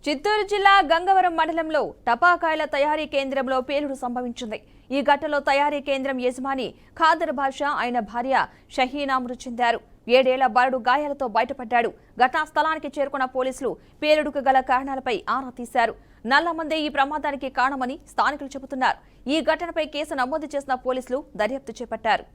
చిత్తూరు జిల్లా గంగవరం మండలంలో టపాకాయల తయారీ కేంద్రంలో పేలుడు సంభవించింది. ఈ ఘటనలో తయారీ కేంద్రం యజమాని ఖాదర్ బాషా ఆయన భార్య షహీనా మృతి చెందారు. 7 ఏళ్ల బాలుడు గాయాలతో బయటపడ్డాడు. ఘటనా స్థలానికి చేరుకున్న పోలీసులు పేలుడుకు గల కారణాలపై ఆరా తీశారు. నల్లమందే ఈ ప్రమాదానికి కారణమని స్థానికులు చెబుతున్నారు. ఈ ఘటనపై కేసు నమోదు చేసిన పోలీసులు దర్యాప్తు చేపట్టారు.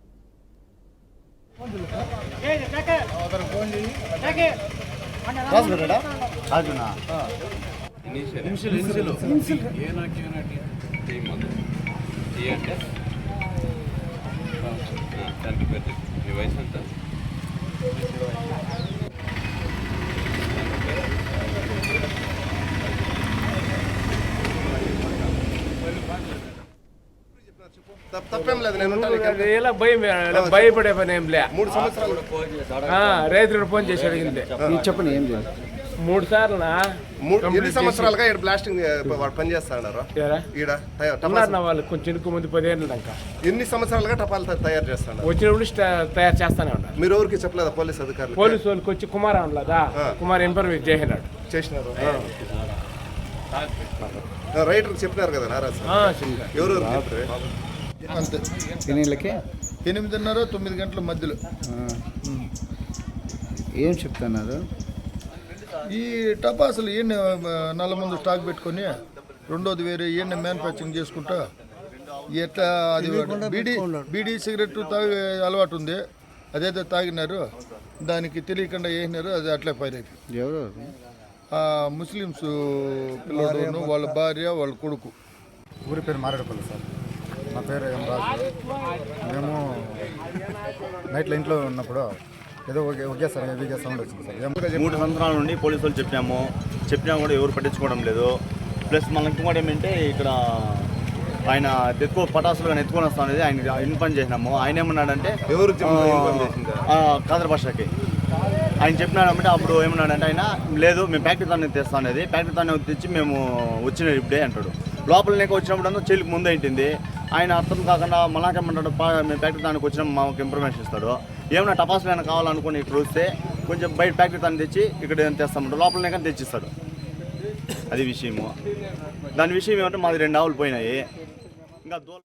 తప్పేం లేదు. నేను భయపడే పని ఏం లే. 3 సంవత్సరాలు రైతులు ఫోన్ చేసి అడిగింది. చెప్పండి ఏం లేదు. 3 సార్లు ఎన్ని సంవత్సరాలుగా ఇక్కడ బ్లాస్టింగ్ పని చేస్తాడు వాళ్ళు కొంచెం ఇనుకు ముందు 10 ఏళ్ళు దాకా. ఎన్ని సంవత్సరాలుగా టపాలు తయారు చేస్తాడు? వచ్చినప్పుడు తయారు చేస్తానే ఉంటారు. మీరు ఎవరికి చెప్పలేదా? పోలీస్ అధికారులు పోలీసు వాళ్ళకి వచ్చి కుమార్ అనలేదా, కుమార్ ఇన్ఫర్మేషన్ చేసినారు. రైటర్ చెప్పినారు కదా నారాజు ఎవరు అంతే. 8:30-9 గంటల మధ్యలో ఏం చెప్తున్నారు? ఈ టపాసులు ఈయన నల్లమందు స్టాక్ పెట్టుకొని రెండోది వేరే ఈయన మ్యానుఫ్యాక్చరింగ్ చేసుకుంటా ఎట్లా అది బీడీ సిగరెట్ తాగే అలవాటు ఉంది. అదైతే తాగినారు, దానికి తెలియకుండా వేసినారు, అది అట్లే ఫైర్ అయిపోయింది. ఎవరు? ముస్లిమ్స్ పిల్లడు, వాళ్ళ భార్య, వాళ్ళ కొడుకు. ఊరి పేరు మారేడుపల్లి సార్. నా పేరు ఎం రాజు. మేము నైట్లో ఇంట్లో ఉన్నప్పుడు ఏదో ఒకేసారి హెవీగా సౌండ్ వచ్చింది సార్. 3 సంవత్సరాల నుండి పోలీసు వాళ్ళు చెప్పినా కూడా ఎవరు పట్టించుకోవడం లేదు. ప్లస్ మనకి ఇంకోటి ఏమంటే ఇక్కడ ఆయన ఎక్కువ పటాసులు కానీ ఎత్తుకొని వస్తా అనేది ఆయన ఇన్ఫార్మ్ చేసినాము. ఆయన ఏమన్నాడంటే ఎవరు ఖాదర్ బాషాకి ఆయన చెప్పినాడంటే అప్పుడు ఏమన్నాడంటే ఆయన లేదు మేము ఫ్యాక్టరీ తానే తెస్తా అనేది, ఫ్యాక్టరీ తానే తెచ్చి మేము వచ్చిన ఇప్పుడే అంటాడు. లోపల నీకు వచ్చినప్పుడు చెల్లికి ముందు అయింది. ఆయన అర్థం కాకుండా మళ్ళాకేమంటాడు, మేము ఫ్యాక్టరీ దానికి వచ్చినాం మాకు ఇన్ఫర్మేషన్ ఇస్తాడు. ఏమన్నా టపాసులు అయినా కావాలనుకుని ఇక్కడ వస్తే కొంచెం బయట ఫ్యాక్టరీ తాను తెచ్చి ఇక్కడ తెస్తామంటాడు, లోపలనే కానీ తెచ్చిస్తాడు. అది విషయము. దాని విషయం ఏమంటే మాది 2 ఆవులు పోయినాయి. ఇంకా